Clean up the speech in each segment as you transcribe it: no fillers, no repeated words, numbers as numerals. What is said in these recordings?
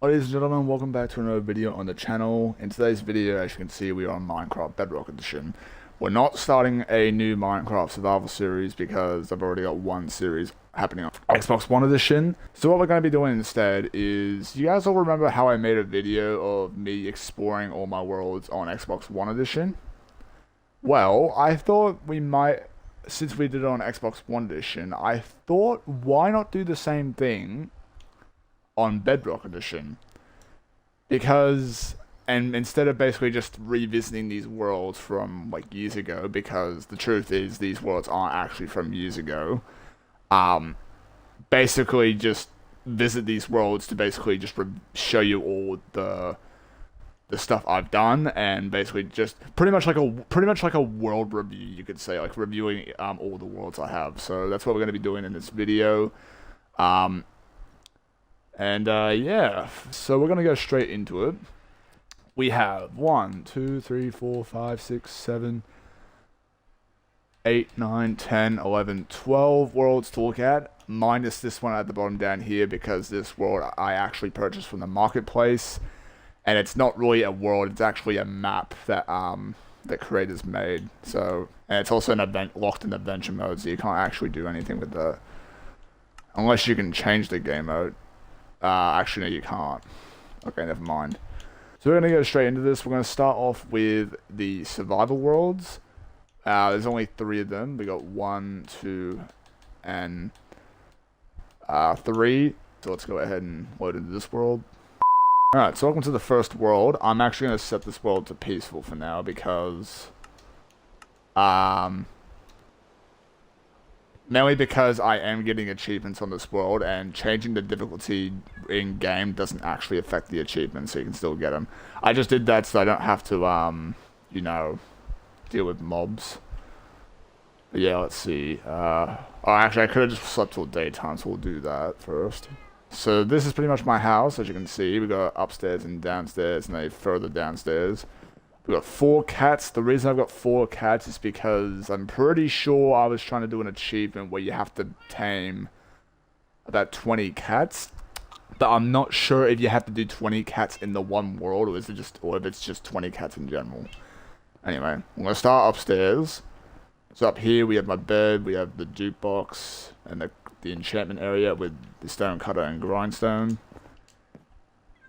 Ladies and gentlemen, welcome back to another video on the channel. In today's video, as you can see, we are on Minecraft Bedrock Edition. We're not starting a new Minecraft survival series because I've already got one series happening on Xbox One Edition. So what we're going to be doing instead is, you guys all remember how I made a video of me exploring all my worlds on Xbox One Edition? Well, I thought we might, since we did it on Xbox One Edition, I thought why not do the same thing on Bedrock Edition, because, and instead of basically just revisiting these worlds from like years ago, because the truth is these worlds aren't actually from years ago, basically just visit these worlds to basically just show you all the stuff I've done, and basically just pretty much like a world review, you could say, like reviewing all the worlds I have. So that's what we're going to be doing in this video. Yeah, so we're going to go straight into it. We have 1, 2, 3, 4, 5, 6, 7, 8, 9, 10, 11, 12 worlds to look at, minus this one at the bottom down here, because this world I actually purchased from the marketplace, and it's not really a world, it's actually a map that the creators made. So, and it's also an locked in adventure mode, so you can't actually do anything with that, unless you can change the game mode. Actually, no, you can't. Okay, never mind. So we're going to go straight into this. We're going to start off with the survival worlds. There's only 3 of them. We got 1, 2, and 3. So let's go ahead and load into this world. Alright, so welcome to the first world. I'm actually going to set this world to peaceful for now because mainly because I am getting achievements on this world, and changing the difficulty in game doesn't actually affect the achievements, so you can still get them. I just did that so I don't have to, you know, deal with mobs. But yeah, let's see. Oh, actually, I could have just slept till daytime, so we'll do that first. So this is pretty much my house, as you can see. We got upstairs and downstairs, and then further downstairs. We got 4 cats. The reason I've got 4 cats is because I'm pretty sure I was trying to do an achievement where you have to tame about 20 cats. But I'm not sure if you have to do 20 cats in the one world, or is it just, or if it's just 20 cats in general. Anyway, I'm gonna start upstairs. So up here we have my bed, we have the jukebox, and the enchantment area with the stone cutter and grindstone.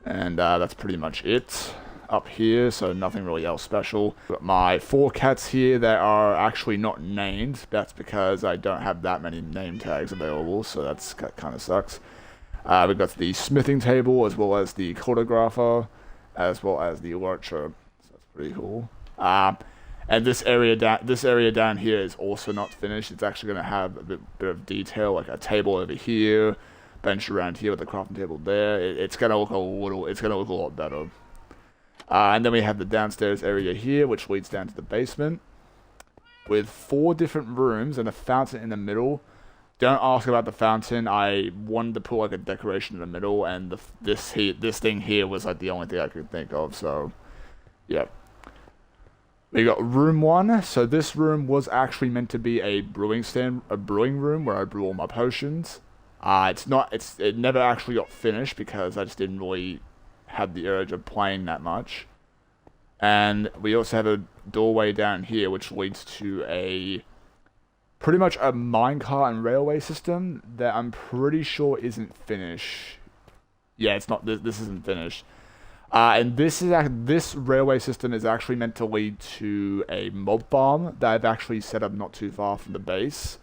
And that's pretty much it up here, so nothing really else special. Got my 4 cats here that are actually not named. That's because I don't have that many name tags available, so that kind of sucks. We've got the smithing table, as well as the cartographer, as well as the lurcher. So that's pretty cool. And this area down here is also not finished. It's actually going to have a bit of detail, like a table over here, bench around here with the crafting table there. It's going to look a lot better. And then we have the downstairs area here, which leads down to the basement, with 4 different rooms and a fountain in the middle. Don't ask about the fountain. I wanted to put like a decoration in the middle, and this thing here was like the only thing I could think of. So, yeah. We got room 1. So this room was actually meant to be a brewing room where I brew all my potions. It never actually got finished because I just didn't really had the urge of playing that much. And we also have a doorway down here which leads to pretty much a minecart and railway system that I'm pretty sure isn't finished. Yeah, it's not. This isn't finished. And this railway system is actually meant to lead to a mob farm that I've actually set up not too far from the base.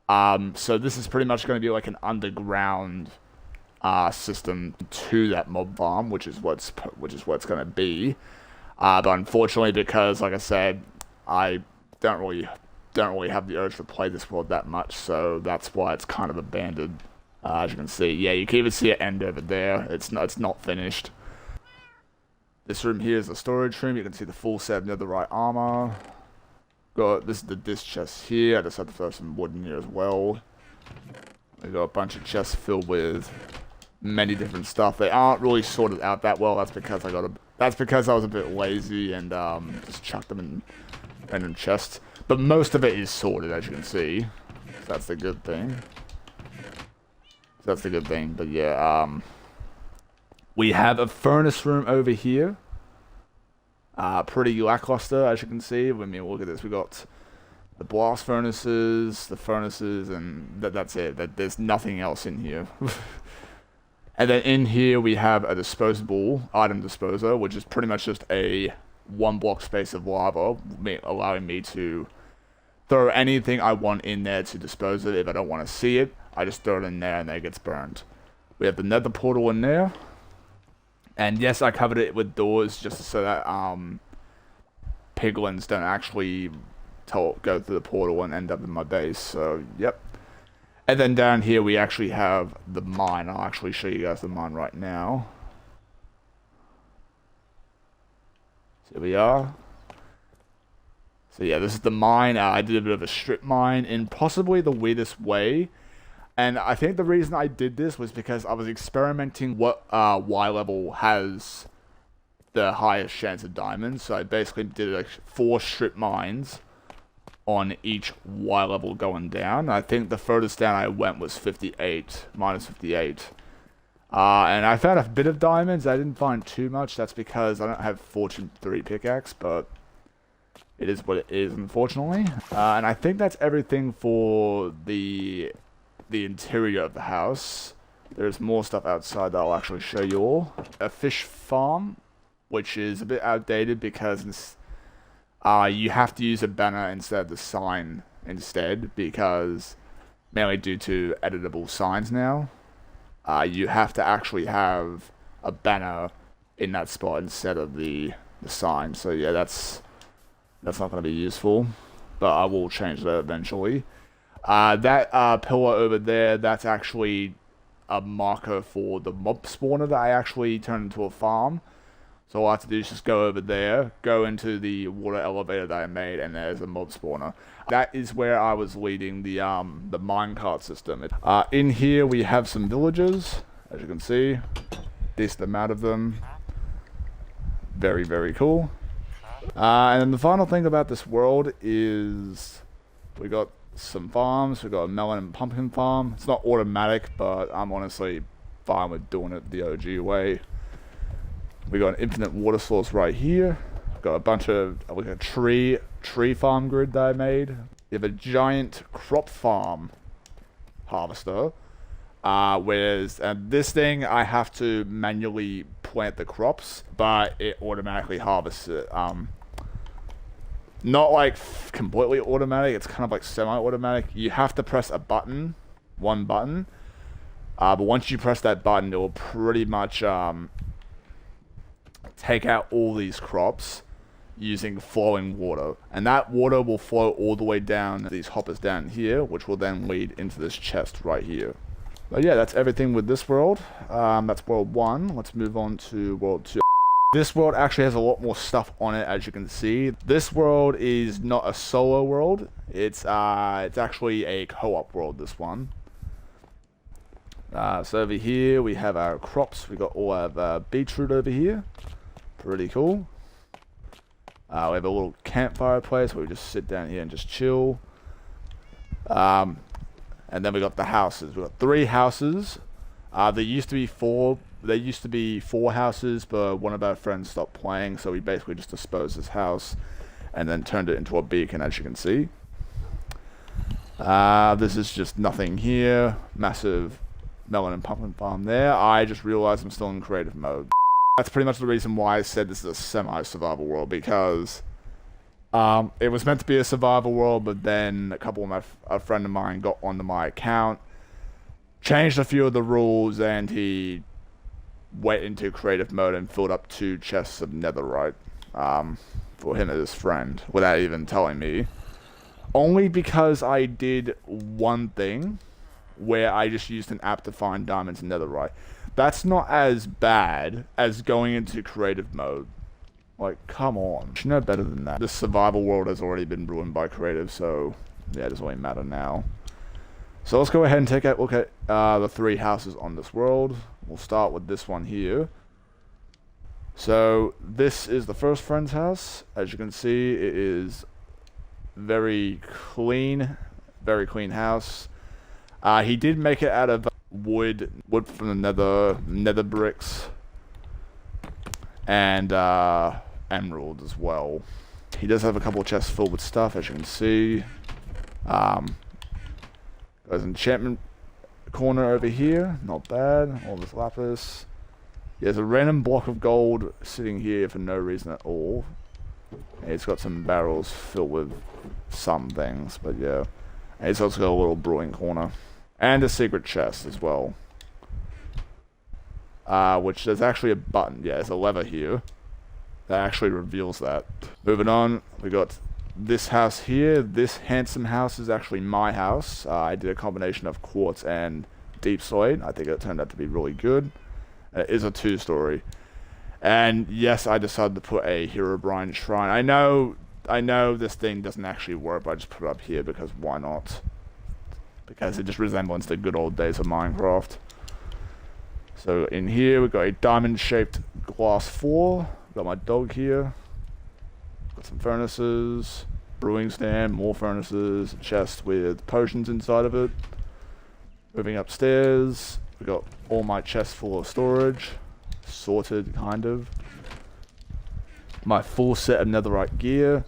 So this is pretty much going to be like an underground system to that mob farm, which is what it's going to be. But unfortunately, because like I said, I don't really have the urge to play this world that much, so that's why it's kind of abandoned. As you can see, yeah, you can even see it end over there. It's not finished. This room here is the storage room. You can see the full set of netherite armor. This is the disc chest here. I just had to throw some wood in here as well. We got a bunch of chests filled with many different stuff. They aren't really sorted out that well. That's because I was a bit lazy and just chucked them in random chests. But most of it is sorted, as you can see. So that's the good thing. But yeah, We have a furnace room over here. Pretty lackluster, as you can see. I mean, look at this. We got the blast furnaces, and that's it. There's nothing else in here. And then in here we have a disposable item disposer, which is pretty much just a 1 block space of lava, allowing me to throw anything I want in there to dispose of it. If I don't want to see it, I just throw it in there and then it gets burned. We have the nether portal in there. And yes, I covered it with doors just so that piglins don't actually go through the portal and end up in my base. So, yep. And then down here we actually have the mine. I'll actually show you guys the mine right now. So here we are. So yeah, this is the mine. I did a bit of a strip mine in possibly the weirdest way. And I think the reason I did this was because I was experimenting what Y level has the highest chance of diamonds. So I basically did like 4 strip mines on each Y level going down. I think the furthest down I went was 58, minus 58. And I found a bit of diamonds. I didn't find too much. That's because I don't have Fortune 3 pickaxe, but it is what it is, unfortunately. And I think that's everything for the interior of the house. There's more stuff outside that I'll actually show you all. A fish farm, which is a bit outdated because you have to use a banner instead of the sign instead, because mainly due to editable signs now, you have to actually have a banner in that spot instead of the sign. So yeah, that's not going to be useful, but I will change that eventually. That pillar over there, that's actually a marker for the mob spawner that I actually turned into a farm. So all I have to do is just go over there, go into the water elevator that I made, and there's a mob spawner. That is where I was leading the minecart system. In here we have some villagers, as you can see. Decent amount of them. Very, very cool. And then the final thing about this world is we got some farms. We got a melon and pumpkin farm. It's not automatic, but I'm honestly fine with doing it the OG way. We got an infinite water source right here. Got a bunch of like a tree farm grid that I made. You have a giant crop farm harvester. Whereas this thing I have to manually plant the crops, but it automatically harvests it. Not like completely automatic, it's kind of like semi-automatic. You have to press a button, one button, but once you press that button, it will pretty much take out all these crops using flowing water. And that water will flow all the way down these hoppers down here, which will then lead into this chest right here. But yeah, that's everything with this world. That's world 1. Let's move on to world 2. This world actually has a lot more stuff on it, as you can see. This world is not a solo world. It's actually a co-op world, this one. So over here we have our crops. We got all our beetroot over here. Pretty cool. We have a little campfire place where we just sit down here and just chill. And then we got the houses. We got 3 houses. There used to be 4. There used to be 4 houses, but one of our friends stopped playing, so we basically just disposed this house and then turned it into a beacon, as you can see. This is just nothing here. Massive melon and pumpkin farm there. I just realized I'm still in creative mode. That's pretty much the reason why I said this is a semi-survival world, because it was meant to be a survival world, but then a friend of mine got onto my account, changed a few of the rules, and he went into creative mode and filled up 2 chests of netherite for him and his friend without even telling me. Only because I did one thing where I just used an app to find diamonds and netherite. That's not as bad as going into creative mode. Like, come on. You should know better than that. This survival world has already been ruined by creative, so yeah, it doesn't really matter now. So let's go ahead and take a look at the 3 houses on this world. We'll start with this one here. So this is the first friend's house. As you can see, it is very clean house. He did make it out of wood from the nether bricks. and emerald as well. He does have a couple of chests filled with stuff, as you can see. There's an enchantment corner over here, not bad. All this lapis. There's a random block of gold sitting here for no reason at all. And it's got some barrels filled with some things, but yeah. And it's also got a little brewing corner. And a secret chest as well. Which there's actually a button. Yeah, there's a lever here that actually reveals that. Moving on, we got this house here. This handsome house is actually my house. I did a combination of quartz and deep slate. I think it turned out to be really good. It is a 2-story. And yes, I decided to put a Herobrine shrine. I know this thing doesn't actually work, but I just put it up here because why not? Because it just resembles the good old days of Minecraft. So in here we've got a diamond-shaped glass floor. Got my dog here. Got some furnaces, brewing stand, more furnaces, a chest with potions inside of it. Moving upstairs, we got all my chests full of storage, sorted kind of. My full set of netherite gear,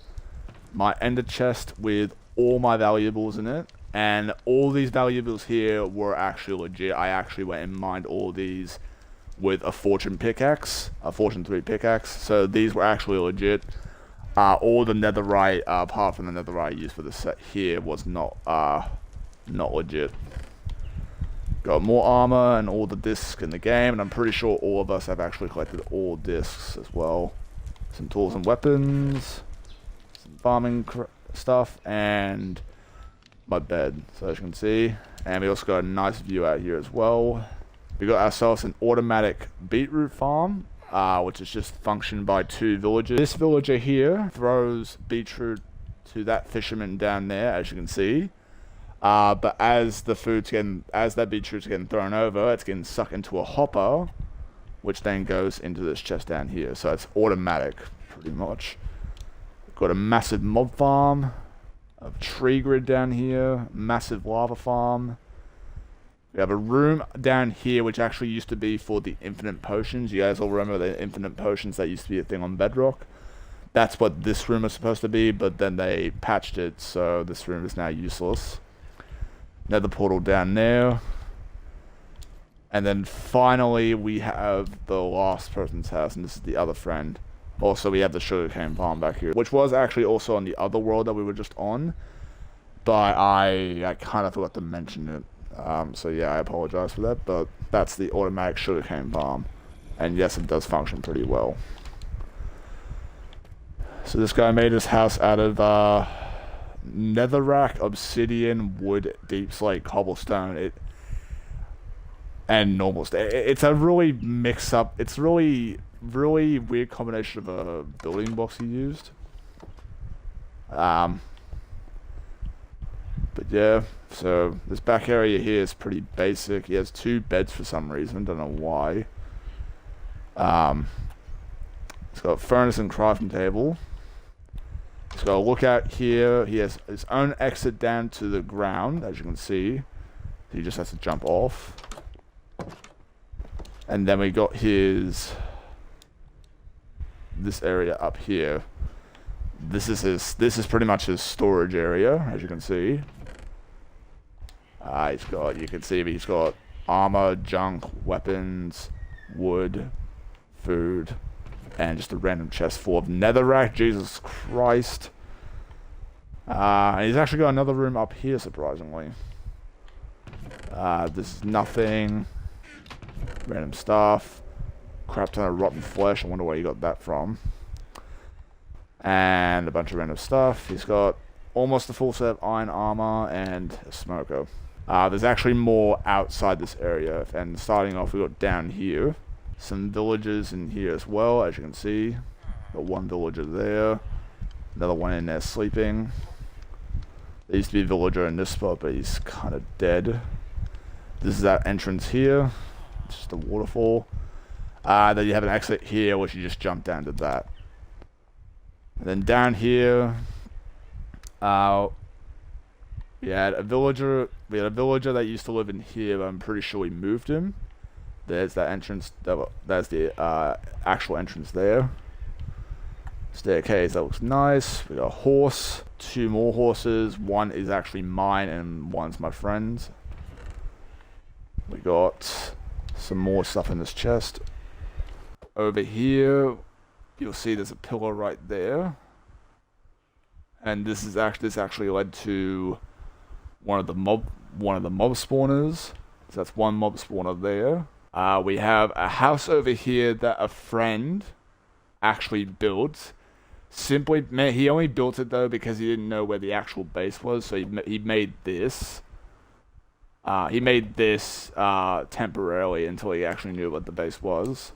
my ender chest with all my valuables in it, and all these valuables here were actually legit. I actually went and mined all these with a fortune pickaxe, a fortune 3 pickaxe, so these were actually legit. All the netherite, apart from the netherite used for the set here, was not legit. Got more armor and all the discs in the game, and I'm pretty sure all of us have actually collected all discs as well. Some tools and weapons, some farming stuff, and my bed, so as you can see. And we also got a nice view out here as well. We got ourselves an automatic beetroot farm, which is just functioned by 2 villagers. This villager here throws beetroot to that fisherman down there, as you can see. But as that beetroot's getting thrown over, it's getting sucked into a hopper, which then goes into this chest down here. So it's automatic, pretty much. We've got a massive mob farm, a tree grid down here, massive lava farm. We have a room down here which actually used to be for the infinite potions. You guys all remember the infinite potions that used to be a thing on Bedrock? That's what this room is supposed to be, but then they patched it, so this room is now useless. Another portal down there. And then finally we have the last person's house, and this is the other friend. Also, we have the sugarcane farm back here, which was actually also on the other world that we were just on, but I kind of forgot to mention it. So yeah, I apologize for that, but that's the automatic sugarcane farm. And yes, it does function pretty well. So this guy made his house out of netherrack, obsidian, wood, deep slate, cobblestone, and normal stone. It's a really mix-up, it's really weird combination of building blocks he used. But yeah, so this back area here is pretty basic. He has 2 beds for some reason, don't know why. He's got a furnace and crafting table. He's got a lookout here. He has his own exit down to the ground, as you can see. He just has to jump off. And then we got this area up here. This is pretty much his storage area, as you can see. You can see he's got armor, junk, weapons, wood, food, and just a random chest full of netherrack. Jesus Christ. And he's actually got another room up here, surprisingly. This is nothing. Random stuff. Crap ton of rotten flesh. I wonder where he got that from. And a bunch of random stuff. He's got almost a full set of iron armor and a smoker. There's actually more outside this area, and starting off we got down here. Some villagers in here as well, as you can see. Got one villager there. Another one in there sleeping. There used to be a villager in this spot, but he's kind of dead. This is that entrance here. It's just a waterfall. Then you have an exit here, which you just jump down to that. And then down here, we had a villager that used to live in here, but I'm pretty sure we moved him. There's that entrance. There's the actual entrance there. Staircase, that looks nice. We got a horse, 2 more horses. One is actually mine and one's my friend's. We got some more stuff in this chest. Over here, you'll see there's a pillar right there. And this actually led to one of the mob spawners. So that's one mob spawner there. We have a house over here that a friend actually built. He only built it though because he didn't know where the actual base was, so he made this. He made this temporarily until he actually knew what the base was.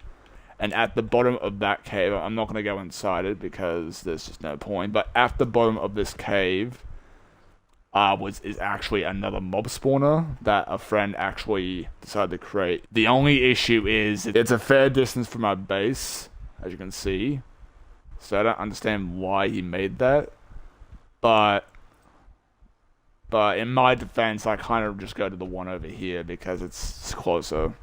And at the bottom of that cave, I'm not going to go inside it because there's just no point, but at the bottom of this cave is actually another mob spawner that a friend actually decided to create. The only issue is it's a fair distance from our base, as you can see. So I don't understand why he made that. But in my defense, I kind of just go to the one over here because it's closer.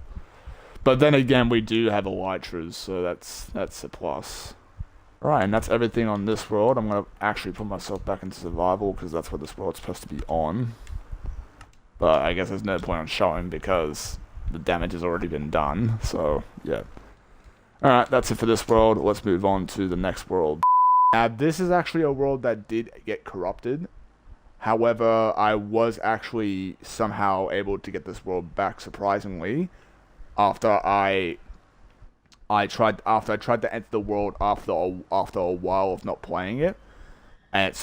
But then again, we do have elytras, so that's a plus. Right, and that's everything on this world. I'm going to actually put myself back into survival because that's what this world's supposed to be on. But I guess there's no point on showing because the damage has already been done, so yeah. Alright, that's it for this world. Let's move on to the next world. Now, this is actually a world that did get corrupted. However, I was actually somehow able to get this world back, surprisingly, after I tried to enter the world after a while of not playing it, and it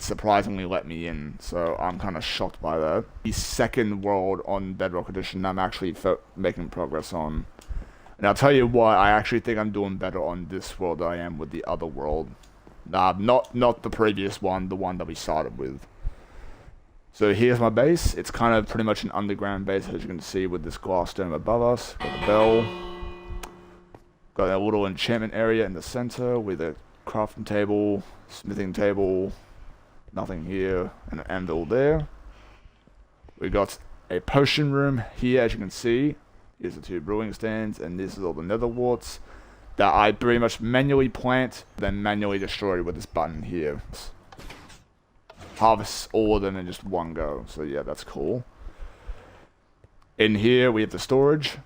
surprisingly let me in. So I'm kind of shocked by that. The second world on Bedrock Edition, I'm actually making progress on. And I'll tell you what, I actually think I'm doing better on this world than I am with the other world. Not the previous one, the one that we started with. So here's my base. It's kind of pretty much an underground base, as you can see, with this glass dome above us. Got the bell. Got a little enchantment area in the center with a crafting table, smithing table, nothing here, and an anvil there. We got a potion room here, as you can see. Here's the 2 brewing stands, and this is all the nether warts that I pretty much manually plant, then manually destroy with this button here. Harvest all of them in just one go, so yeah, that's cool. In here, we have the storage.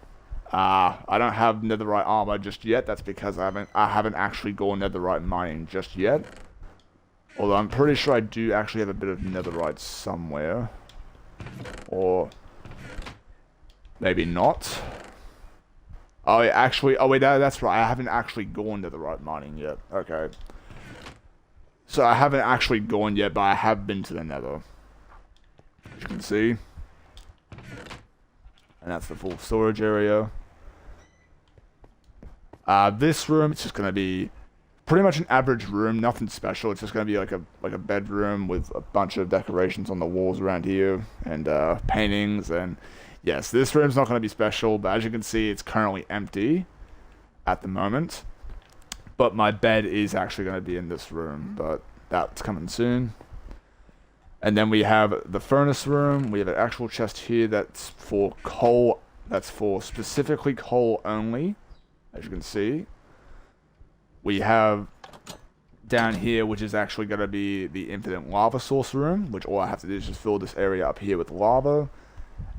I don't have netherite armor just yet. That's because I haven't actually gone netherite mining just yet. Although I'm pretty sure I do actually have a bit of netherite somewhere. Or maybe not. Oh, wait, that's right. I haven't actually gone netherite mining yet. Okay. So I haven't actually gone yet, but I have been to the nether. As you can see. And that's the full storage area. This room, it's just going to be pretty much an average room, nothing special. It's just going to be like a bedroom with a bunch of decorations on the walls around here and paintings. And yes, this room's not going to be special, but as you can see, it's currently empty at the moment. But my bed is actually going to be in this room, but that's coming soon. And then we have the furnace room. We have an actual chest here that's for coal. That's for specifically coal only, as you can see. We have down here, which is actually going to be the infinite lava source room, which all I have to do is just fill this area up here with lava.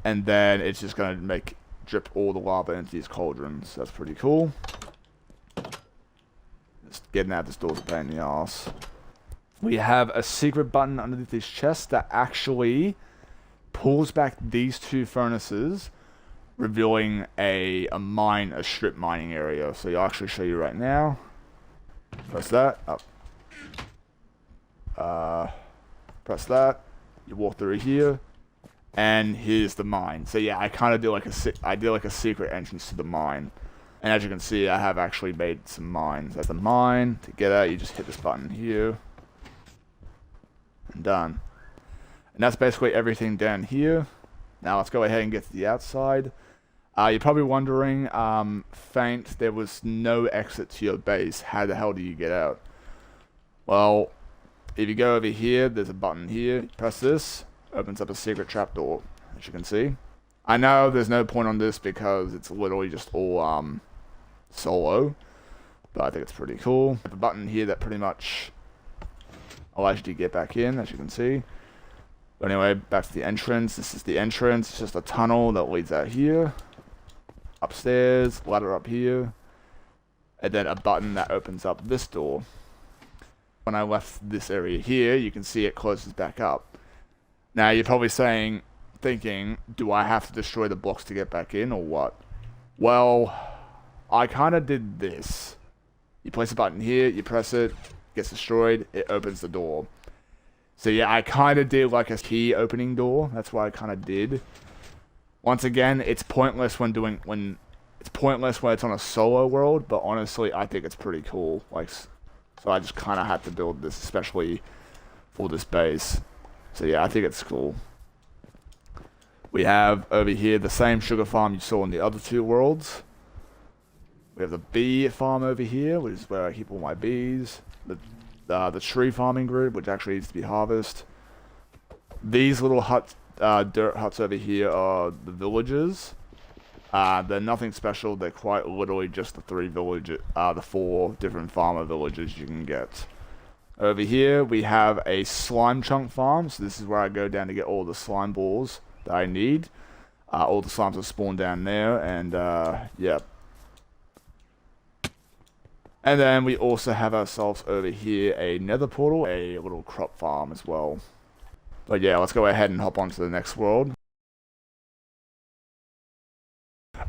And then it's just going to drip all the lava into these cauldrons. That's pretty cool. Just getting out this door's a pain in the ass. We have a secret button underneath this chest that actually pulls back these 2 furnaces, revealing a strip mining area. So I'll actually show you right now. Press that. Up. Press that. You walk through here, and here's the mine. So yeah, I kind of do like a secret entrance to the mine. And as you can see, I have actually made some mines. That's the mine. To get out, you just hit this button here. And done. And that's basically everything down here. Now let's go ahead and get to the outside. You're probably wondering, Faint, there was no exit to your base. How the hell do you get out? Well, if you go over here, there's a button here. Press this. Opens up a secret trapdoor, as you can see. I know there's no point on this because it's literally just all solo, but I think it's pretty cool. There's a button here that pretty much allows you to get back in, as you can see. But anyway, back to the entrance. This is the entrance. It's just a tunnel that leads out here. Upstairs, ladder up here. And then a button that opens up this door. When I left this area here, you can see it closes back up. Now, you're probably thinking, do I have to destroy the blocks to get back in, or what? Well, I kind of did this. You place a button here, you press it, gets destroyed, it opens the door. So yeah, I kind of did like a key opening door. That's what I kind of did. Once again, it's pointless when it's on a solo world, but honestly, I think it's pretty cool. Like, so I just kind of had to build this, especially for this base. So yeah, I think it's cool. We have over here the same sugar farm you saw in the other two worlds. We have the bee farm over here, which is where I keep all my bees. The tree farming group, which actually needs to be harvested. These little huts, dirt huts over here are the villages. They're nothing special. They're quite literally just the 4 different farmer villages you can get. Over here, we have a slime chunk farm. So this is where I go down to get all the slime balls that I need. All the slimes are spawned down there, and yeah. And then we also have ourselves over here a nether portal, a little crop farm as well. But yeah, let's go ahead and hop on to the next world.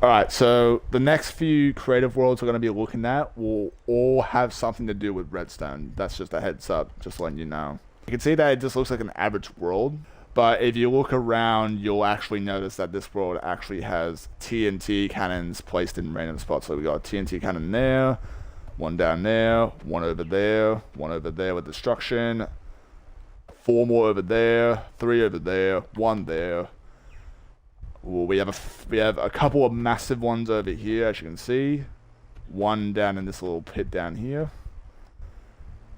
Alright, so the next few creative worlds we're going to be looking at will all have something to do with redstone. That's just a heads up, just letting you know. You can see that it just looks like an average world, but if you look around, you'll actually notice that this world actually has TNT cannons placed in random spots. So we got a TNT cannon there, one down there, one over there with destruction, 4 more over there, 3 over there, 1 there. Ooh, we have a couple of massive ones over here, as you can see. 1 down in this little pit down here,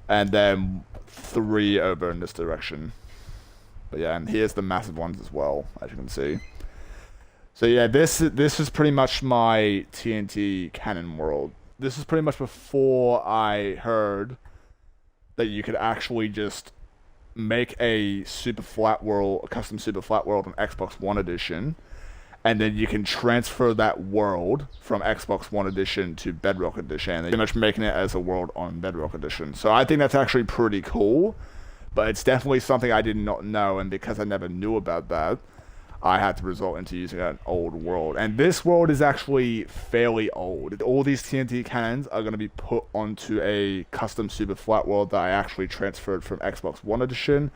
and then 3 over in this direction. But yeah, and here's the massive ones as well, as you can see. So yeah, this is pretty much my TNT cannon world. This is pretty much before I heard that you could actually just make a super flat world, a custom super flat world on Xbox One Edition, and then you can transfer that world from Xbox One Edition to Bedrock Edition, and pretty much making it as a world on Bedrock Edition. So I think that's actually pretty cool, but it's definitely something I did not know, and because I never knew about that, I had to resort into using an old world. And this world is actually fairly old. All these TNT cannons are going to be put onto a custom super flat world that I actually transferred from Xbox One Edition.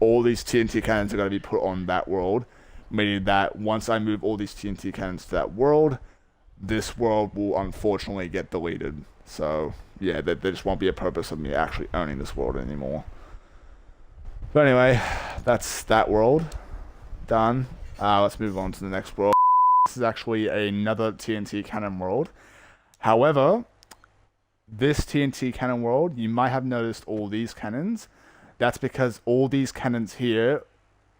All these TNT cannons are going to be put on that world, meaning that once I move all these TNT cannons to that world, this world will unfortunately get deleted. So yeah, there just won't be a purpose of me actually owning this world anymore. But anyway, that's that world done. Let's move on to the next world. This is actually another TNT cannon world. However, this TNT cannon world, you might have noticed all these cannons. That's because all these cannons here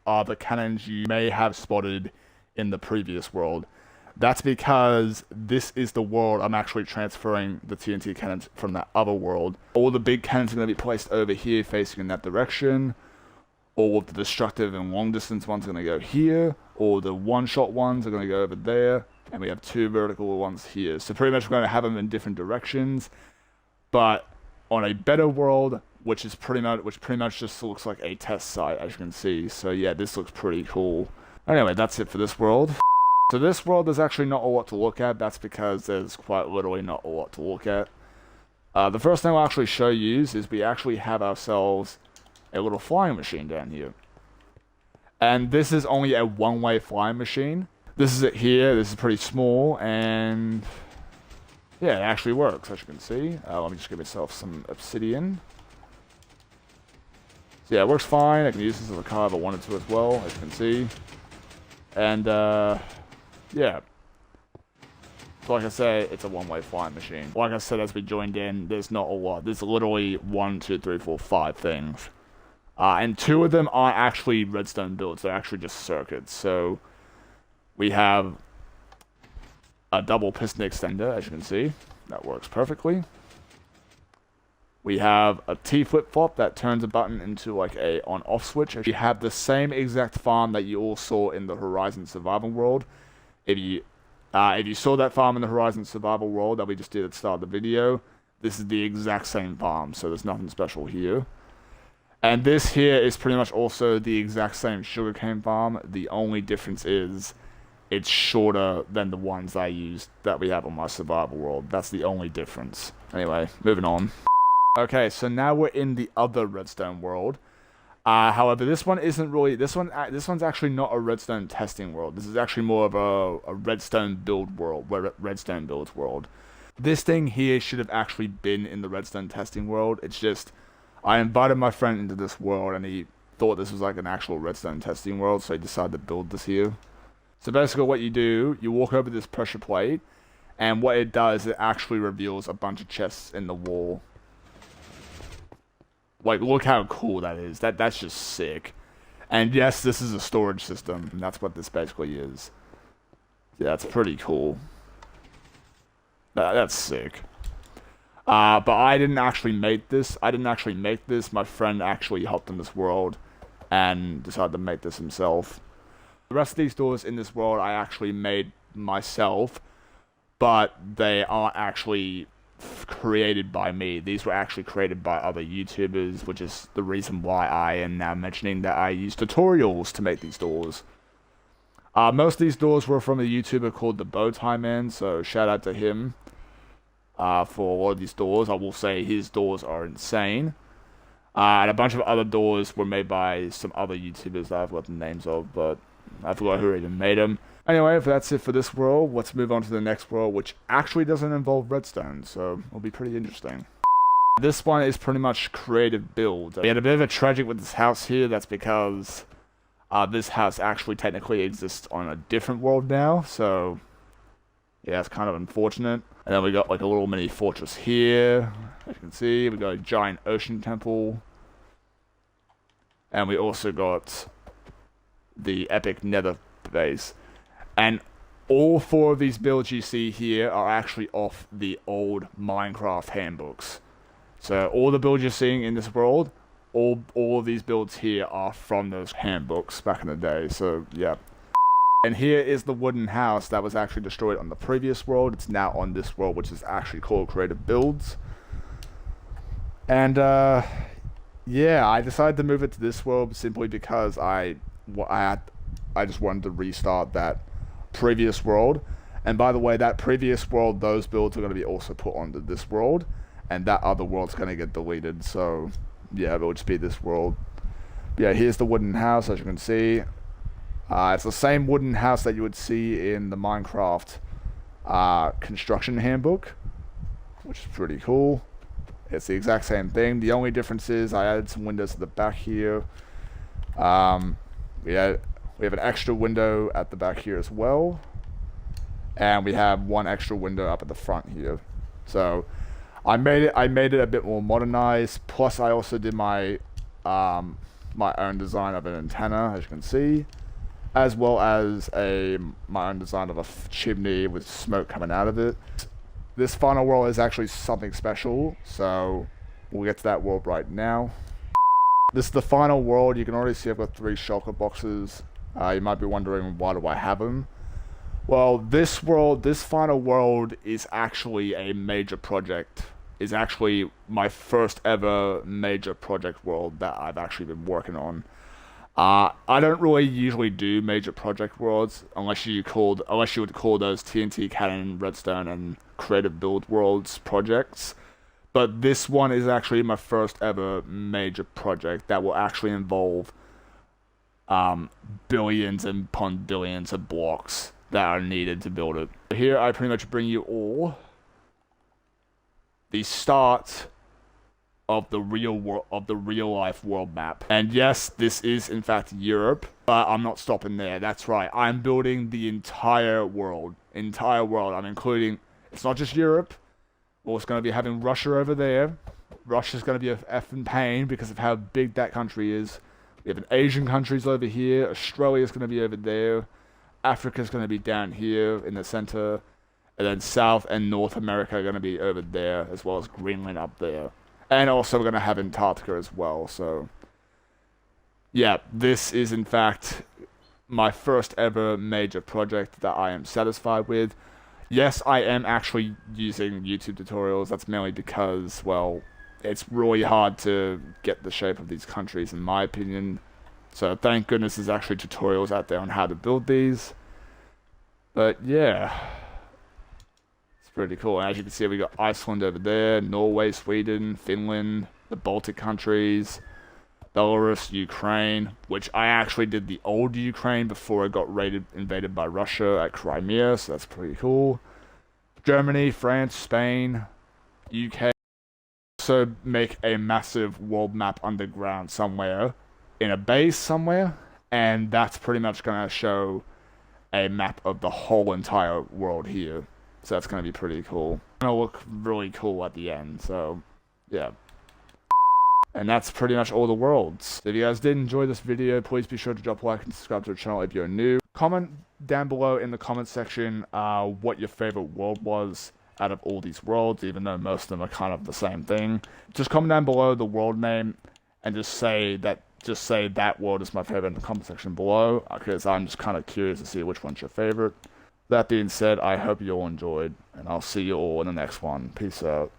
are the cannons you may have spotted in the previous world. That's because this is the world I'm actually transferring the TNT cannons from that other world. All the big cannons are going to be placed over here facing in that direction. All of the destructive and long distance ones are going to go here. All the one-shot ones are going to go over there. And we have 2 vertical ones here. So pretty much we're going to have them in different directions. But on a better world, which pretty much just looks like a test site, as you can see. So yeah, this looks pretty cool. Anyway, that's it for this world. So this world, there's actually not a lot to look at. That's because there's quite literally not a lot to look at. The first thing I'll actually show you is we actually have ourselves a little flying machine down here. And this is only a one-way flying machine. This is it here. This is pretty small, and yeah, it actually works, as you can see. Let me just give myself some obsidian. So yeah, it works fine. I can use this as a car if I wanted to as well, as you can see. And yeah. So like I said, it's a one-way flying machine. Like I said, as we joined in, there's not a lot. There's literally 1, 2, 3, 4, 5 things. And 2 of them aren't actually redstone builds. They're actually just circuits. So We have a double piston extender, as you can see. That works perfectly. We have a T flip-flop that turns a button into like a on-off switch. We have the same exact farm that you all saw in the Horizon Survival World. If you saw that farm in the Horizon Survival World that we just did at the start of the video, this is the exact same farm, so there's nothing special here. And this here is pretty much also the exact same sugarcane farm. The only difference is it's shorter than the ones that we have on my survival world. That's the only difference. Anyway, moving on. Okay, so now we're in the other redstone world. However, this one isn't really. This one's actually not a redstone testing world. This is actually more of a redstone build world, where redstone builds world. This thing here should have actually been in the redstone testing world. It's just I invited my friend into this world, and he thought this was like an actual redstone testing world, so he decided to build this here. So basically, what you do, you walk over this pressure plate, and what it does, it actually reveals a bunch of chests in the wall. Like, look how cool that is. That's just sick. And yes, this is a storage system, and that's what this basically is. Yeah, that's pretty cool. That's sick. But I didn't actually make this. My friend actually helped in this world and decided to make this himself. The rest of these doors in this world I actually made myself, but they aren't actually created by me. These were actually created by other YouTubers, which is the reason why I am now mentioning that I use tutorials to make these doors. Most of these doors were from a YouTuber called the Bowtie Man, so shout out to him for all of these doors. I will say his doors are insane. And a bunch of other doors were made by some other YouTubers that I've got the names of, but I forgot who even made them. Anyway, if that's it for this world, let's move on to the next world, which actually doesn't involve redstone, so it'll be pretty interesting. This one is pretty much creative build. We had a bit of a tragic with this house here. That's because this house actually technically exists on a different world now, so yeah, it's kind of unfortunate. And then we got like a little mini fortress here. As you can see, we got a giant ocean temple. And we also got the epic nether base. And all four of these builds you see here are actually off the old Minecraft handbooks. So all the builds you're seeing in this world, all of these builds here are from those handbooks back in the day. So yeah. And here is the wooden house that was actually destroyed on the previous world. It's now on this world, which is actually called Creative Builds. And yeah, I decided to move it to this world simply because I just wanted to restart that previous world. And by the way, that previous world, those builds are going to be also put onto this world, and that other world's going to get deleted. So yeah, it'll just be this world. But yeah, here's the wooden house, as you can see. It's the same wooden house that you would see in the Minecraft construction handbook, which is pretty cool. It's the exact same thing. The only difference is I added some windows to the back here. We have an extra window at the back here as well, and we have one extra window up at the front here. So I made it a bit more modernized. Plus, I also did my my own design of an antenna, as you can see, as well as my own design of a chimney with smoke coming out of it. This final world is actually something special, so we'll get to that world right now. This is the final world. You can already see I've got 3 shulker boxes. You might be wondering, why do I have them? Well, this final world is actually a major project. It's actually my first ever major project world that I've actually been working on. I don't really usually do major project worlds unless you would call those TNT Cannon, Redstone, and Creative Build Worlds projects. But this one is actually my first ever major project that will actually involve billions upon billions of blocks that are needed to build it. Here I pretty much bring you all the start of the real life world map. And yes, this is in fact Europe, but I'm not stopping there. That's right, I'm building the entire world. I'm including, it's not just Europe. We're also going to be having Russia over there. Russia's going to be a effing pain because of how big that country is. We have Asian countries over here. Australia's going to be over there. Africa's going to be down here in the center, and then South and North America are going to be over there, as well as Greenland up there. And also we're going to have Antarctica as well, so... Yeah, this is in fact my first ever major project that I am satisfied with. Yes, I am actually using YouTube tutorials. That's mainly because, well, it's really hard to get the shape of these countries, in my opinion. So thank goodness there's actually tutorials out there on how to build these. But yeah, it's pretty cool. And as you can see, we got Iceland over there, Norway, Sweden, Finland, the Baltic countries, Belarus, Ukraine, which I actually did the old Ukraine before it got invaded by Russia at Crimea, so that's pretty cool. Germany, France, Spain, UK. Also make a massive world map underground somewhere, in a base somewhere, and that's pretty much going to show a map of the whole entire world here. So that's going to be pretty cool. It's going to look really cool at the end, so yeah. And that's pretty much all the worlds. If you guys did enjoy this video, please be sure to drop a like and subscribe to the channel if you're new. Comment down below in the comment section what your favorite world was out of all these worlds, even though most of them are kind of the same thing. Just comment down below the world name and just say that world is my favorite in the comment section below, because I'm just kind of curious to see which one's your favorite. That being said, I hope you all enjoyed, and I'll see you all in the next one. Peace out.